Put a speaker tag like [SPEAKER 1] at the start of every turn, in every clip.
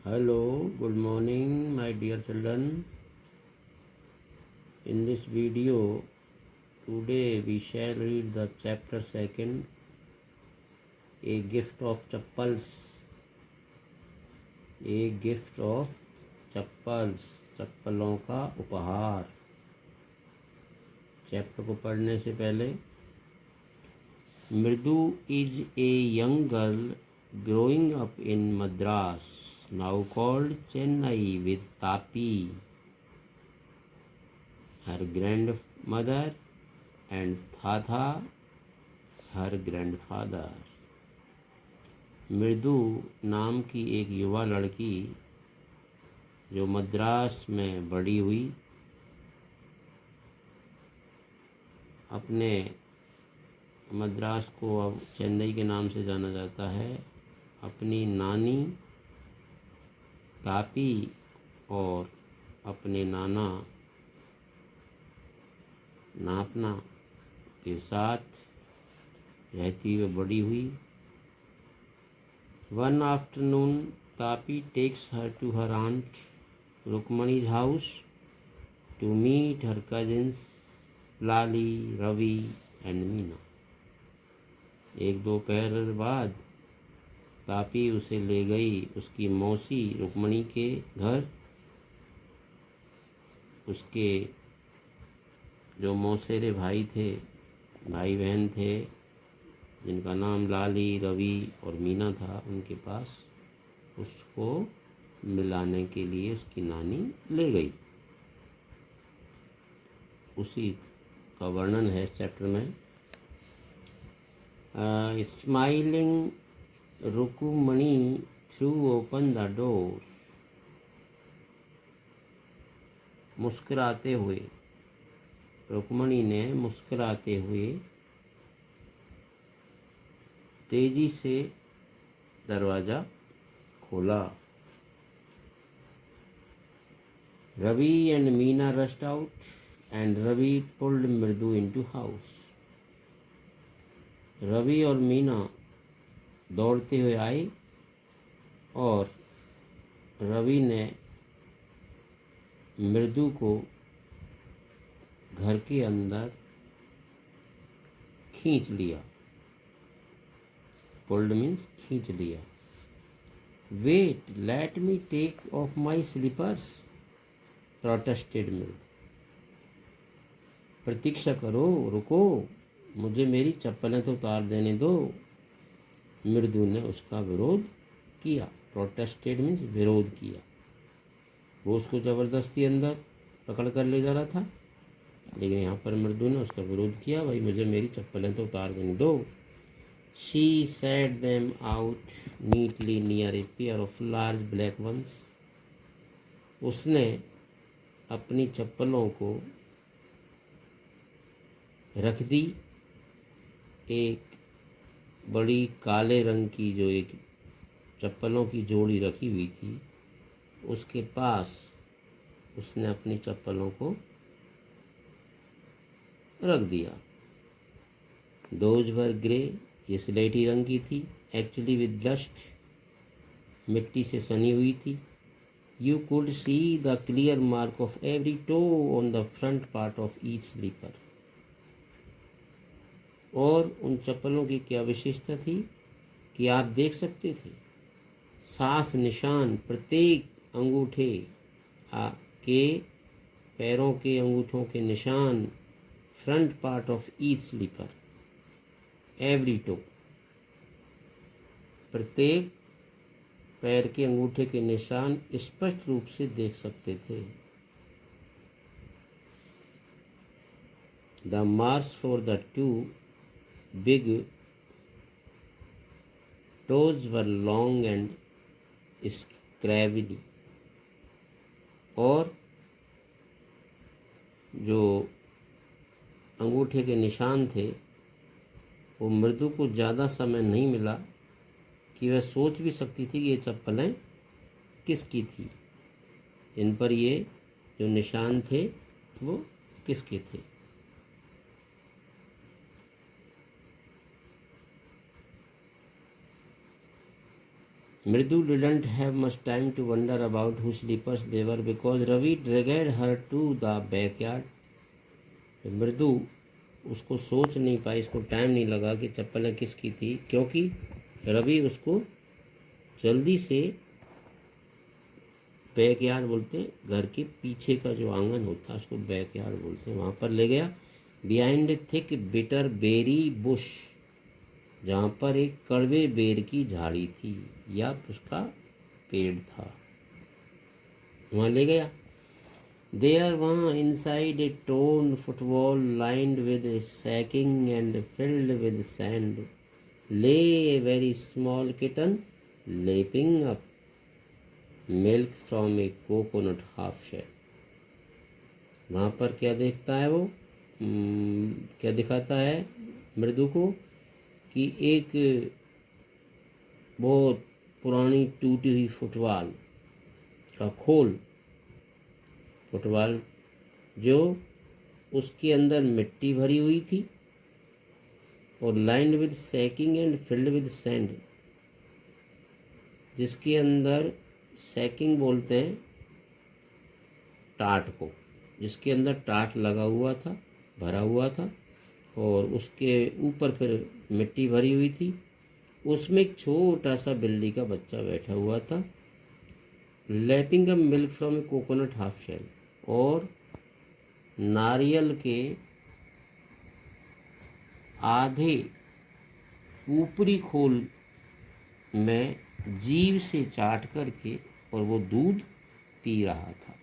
[SPEAKER 1] Hello, good morning, my dear children. In this video, today we shall read the chapter 2, A Gift of Chappals. A Gift of Chappals, चप्पलों का उपहार। Chapter को पढ़ने से पहले, मृदु is a young girl growing up in Madras, now called Chennai, with Tapi, her grandmother, and Thadha, her grandfather. मृदु नाम की एक युवा लड़की जो मद्रास में बड़ी हुई, अपने मद्रास को अब चेन्नई के नाम से जाना जाता है, अपनी नानी तापी और अपने नाना नापना के साथ रहती हुई बड़ी हुई। One afternoon, Tapi takes her to her aunt Rukmani's house to meet her cousins Lali, Ravi and Meena. एक दोपहर बाद तापी उसे ले गई उसकी मौसी रुक्मणी के घर। उसके जो मौसेरे भाई बहन थे, जिनका नाम लाली, रवि और मीना था, उनके पास उसको मिलाने के लिए उसकी नानी ले गई। उसी का वर्णन है इस चैप्टर में। Smiling Rukmini through open the door. मुस्कुराते हुए रुक्मणी ने मुस्कुराते हुए तेजी से दरवाज़ा खोला। Ravi and Meena rushed out and Ravi pulled Mridu into house. Ravi और मीना दौड़ते हुए आए और रवि ने मृदु को घर के अंदर खींच लिया। पुल्ड मीन्स खींच लिया। Wait, let me take off my slippers, protested Mridu. प्रतीक्षा करो, रुको, मुझे मेरी चप्पलें तो उतार देने दो। मृदु ने उसका विरोध किया। प्रोटेस्टेड मीन्स विरोध किया। वो उसको ज़बरदस्ती अंदर पकड़ कर ले जा रहा था, लेकिन यहाँ पर मृदु ने उसका विरोध किया। भाई, मुझे मेरी चप्पलें तो उतार देने दो। She set them out neatly near a pair of large black ones. उसने अपनी चप्पलों को रख दी एक बड़ी काले रंग की जो एक चप्पलों की जोड़ी रखी हुई थी, उसके पास उसने अपनी चप्पलों को रख दिया। दोज वर ग्रे, ये स्लेटी रंग की थी। एक्चुअली विद डस्ट, मिट्टी से सनी हुई थी। You could see the clear mark of every toe on the front part of each slipper. और उन चप्पलों की क्या विशेषता थी कि आप देख सकते थे साफ निशान प्रत्येक अंगूठे के, पैरों के अंगूठों के निशान, front part of each slipper, every toe, प्रत्येक पैर के अंगूठे के निशान स्पष्ट रूप से देख सकते थे। The marks for the two big toes were long and scrawly. और जो अंगूठे के निशान थे, वो मृदु को ज़्यादा समय नहीं मिला कि वह सोच भी सकती थी कि ये चप्पलें किसकी थी। इन पर ये जो निशान थे वो किसके थे। Mridu didn't have much time to wonder about whose slippers they were because Ravi dragged her to the backyard. मृदु उसको सोच नहीं पाई, इसको टाइम नहीं लगा कि चप्पलें किसकी थी, क्योंकि रवि उसको जल्दी से, बैकयार्ड बोलते हैं घर के पीछे का जो आंगन होता है उसको बैकयार्ड बोलते हैं, वहाँ पर ले गया। Behind a thick bitter berry bush, जहाँ पर एक कड़वे बेर की झाड़ी थी या उसका पेड़ था, वहाँ ले गया। देयर वहाँ inside a torn football lined with sacking and filled with sand lay a very small kitten lapping up milk from a coconut half shell. वहाँ पर क्या देखता है वो, क्या दिखाता है मृदु को कि एक बहुत पुरानी टूटी हुई फुटबॉल का खोल, फुटबॉल जो उसके अंदर मिट्टी भरी हुई थी और lined with sacking and filled with sand, जिसके अंदर सैकिंग बोलते हैं टाट को, जिसके अंदर टाट लगा हुआ था, भरा हुआ था, और उसके ऊपर फिर मिट्टी भरी हुई थी। उसमें एक छोटा सा बिल्ली का बच्चा बैठा हुआ था। Lapping a milk from a coconut half shell, और नारियल के आधे ऊपरी खोल में जीभ से चाट करके और वो दूध पी रहा था।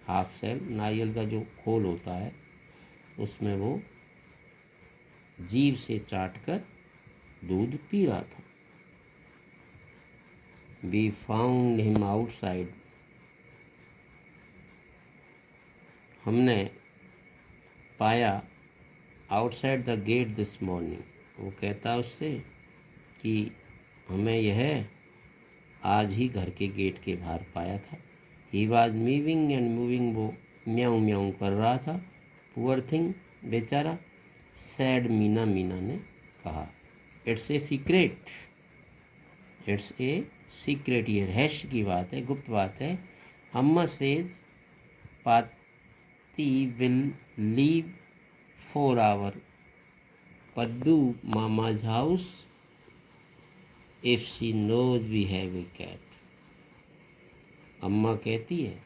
[SPEAKER 1] हाफ शेल नारियल का जो खोल होता है उसमें वो जीभ से चाट कर दूध पी रहा था। वी फाउंड हिम आउटसाइड, हमने पाया outside the get this morning, वो कहता उससे कि हमें यह आज ही घर के गेट के बाहर पाया था। He was moving and moving, वो म्याऊं म्याऊं कर रहा था। पुअर थिंग, बेचारा, सैड मीना, मीना ने कहा। It's a secret, it's a secret, ये रहस्य की बात है, गुप्त बात है। Amma says Paati will leave for our Paddu Mama's house if she knows we have a cat. अम्मा कहती है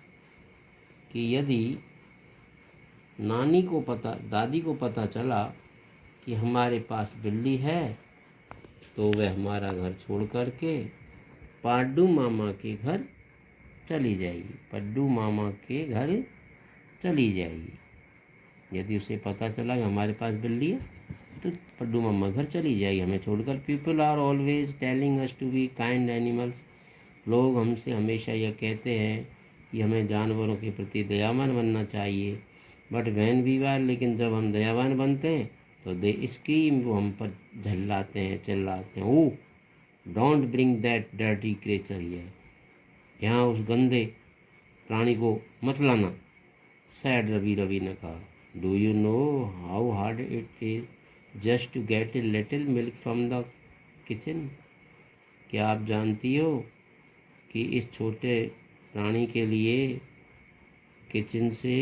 [SPEAKER 1] कि यदि नानी को पता, दादी को पता चला कि हमारे पास बिल्ली है तो वह हमारा घर छोड़ करके पाड्डू मामा के घर चली जाएगी, पड्डू मामा के घर चली जाएगी। यदि उसे पता चला कि हमारे पास बिल्ली है तो पड्डू मामा घर चली जाएगी हमें छोड़कर। People are always telling us to be kind animals, लोग हमसे हमेशा यह कहते हैं कि हमें जानवरों के प्रति दयावान बनना चाहिए। बट वैन वी आर, लेकिन जब हम दयावान बनते हैं तो दे स्क्रीम, वो हम पर झल्लाते हैं, चिल्लाते हैं। Oh don't bring that dirty creature here, यहाँ उस गंदे प्राणी को मत लाना। सैड रवि, रवि ने कहा। Do you know how hard it is just to get a little milk from the kitchen, क्या आप जानती हो कि इस छोटे प्राणी के लिए किचन से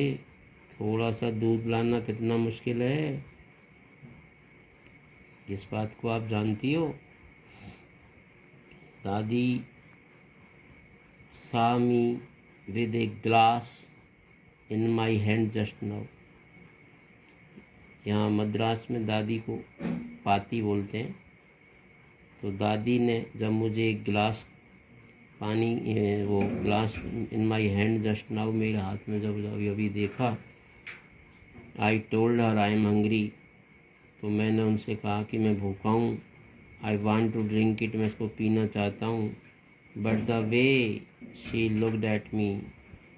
[SPEAKER 1] थोड़ा सा दूध लाना कितना मुश्किल है? इस बात को आप जानती हो? दादी saw me with a glass in my hand just now। यहाँ मद्रास में दादी को पाती बोलते हैं। तो दादी ने जब मुझे एक गिलास पानी, वो glass in my hand just now, मेरे हाथ में जब अभी अभी देखा, I told her I am hungry, तो मैंने उनसे कहा कि मैं भूखा हूँ। I want to drink it, मैं इसको पीना चाहता हूँ। But the way she looked at me,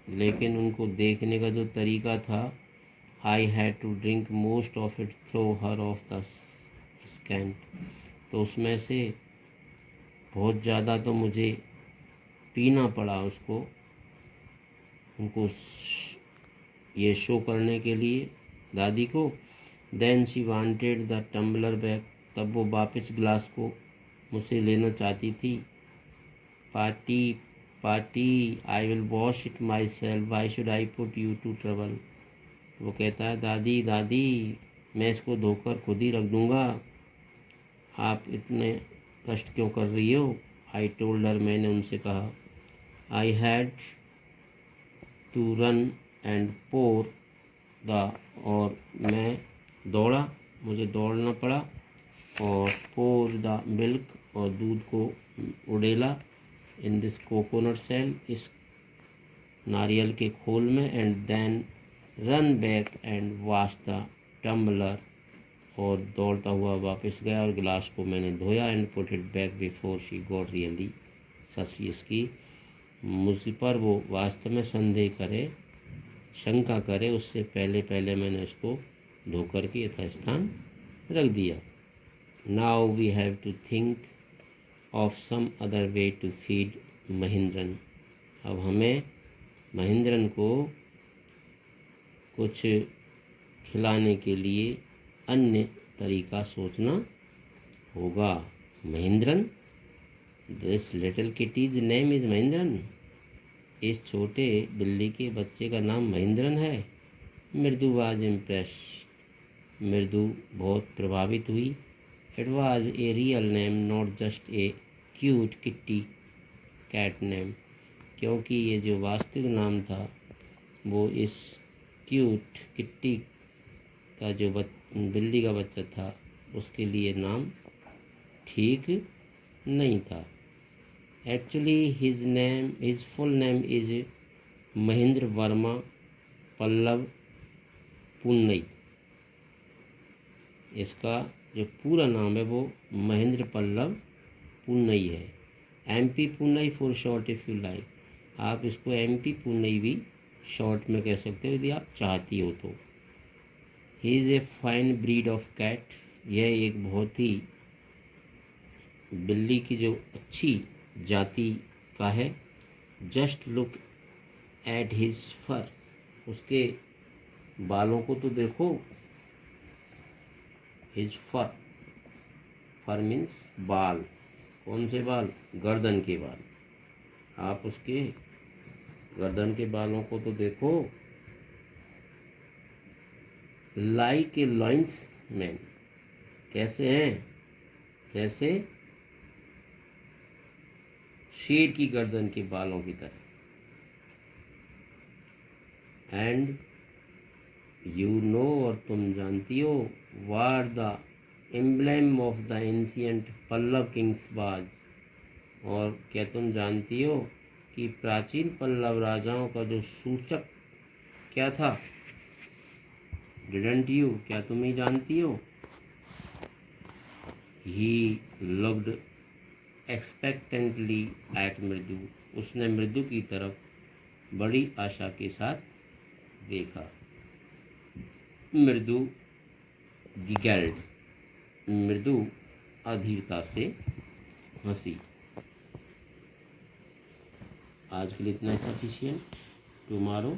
[SPEAKER 1] लेकिन उनको देखने का जो तरीका था, I had to drink most of it throw her off the scent, तो उसमें से बहुत ज़्यादा तो मुझे पीना पड़ा उसको, उनको ये शो करने के लिए, दादी को। Then she wanted the tumbler back, तब वो वापस गिलास को मुझसे लेना चाहती थी। Paati Paati, I will wash it myself, why should I put you to trouble. वो कहता है, दादी दादी मैं इसको धोकर खुद ही रख दूँगा, आप इतने कष्ट क्यों कर रही हो। आई टोल्ड हर, मैंने उनसे कहा, I had to run and pour the, और मैं दौड़ा, मुझे दौड़ना पड़ा, और पोर द मिल्क, और दूध को उड़ेला, इन दिस कोकोनट सेल, इस नारियल के खोल में, and then run back and wash the tumbler, और दौड़ता हुआ वापस गया और गिलास को मैंने धोया, and put it back before she got really suspicious की, मुझ पर वो वास्तव में संदेह करे, शंका करे, उससे पहले पहले मैंने उसको धोकर के यथास्थान रख दिया। Now we have to think of some other way to feed Mahendran. अब हमें महेंद्रन को कुछ खिलाने के लिए अन्य तरीका सोचना होगा। Mahendran, this little kitty's name is Mahendran. इस छोटे बिल्ली के बच्चे का नाम महेंद्रन है। मृदु वाज इम्प्रेस्ड, मृदु बहुत प्रभावित हुई। It was a real name, not just a cute kitty cat name, क्योंकि ये जो वास्तविक नाम था वो इस क्यूट किट्टी का जो बिल्ली का बच्चा था उसके लिए नाम ठीक नहीं था। Actually his full name is Mahendra Varma Pallava पुन्नई। इसका जो पूरा नाम है वो महेंद्र पल्लव पुन्नई है। MP पुन्नई for short if you like. आप इसको MP पुन्नई भी शॉर्ट में कह सकते हो यदि आप चाहती हो तो। He is a fine breed of cat. यह एक बहुत ही बिल्ली की जो अच्छी जाति का है। जस्ट लुक एट हिज फर। उसके बालों को तो देखो। हिज फर, फर मीन्स बाल। कौन से बाल? गर्दन के बाल। आप उसके गर्दन के बालों को तो देखो। Like a lion's man. कैसे हैं? जैसे शेर की गर्दन के बालों की तरह। एंड यू नो, और तुम जानती हो, what the emblem of the ancient Pallava kings was. और क्या तुम जानती हो कि प्राचीन पल्लव राजाओं का जो सूचक क्या था? डिडंट यू, क्या तुम ही जानती हो? ही लुक्ड एक्सपेक्टेंटली एट मृदु। उसने मृदु की तरफ बड़ी आशा के साथ देखा। मृदु गिगल्ड। मृदु अधीरता से हंसी। आज के लिए इतना sufficient. Tomorrow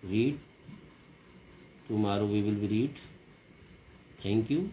[SPEAKER 1] read, tomorrow we will read. Thank you.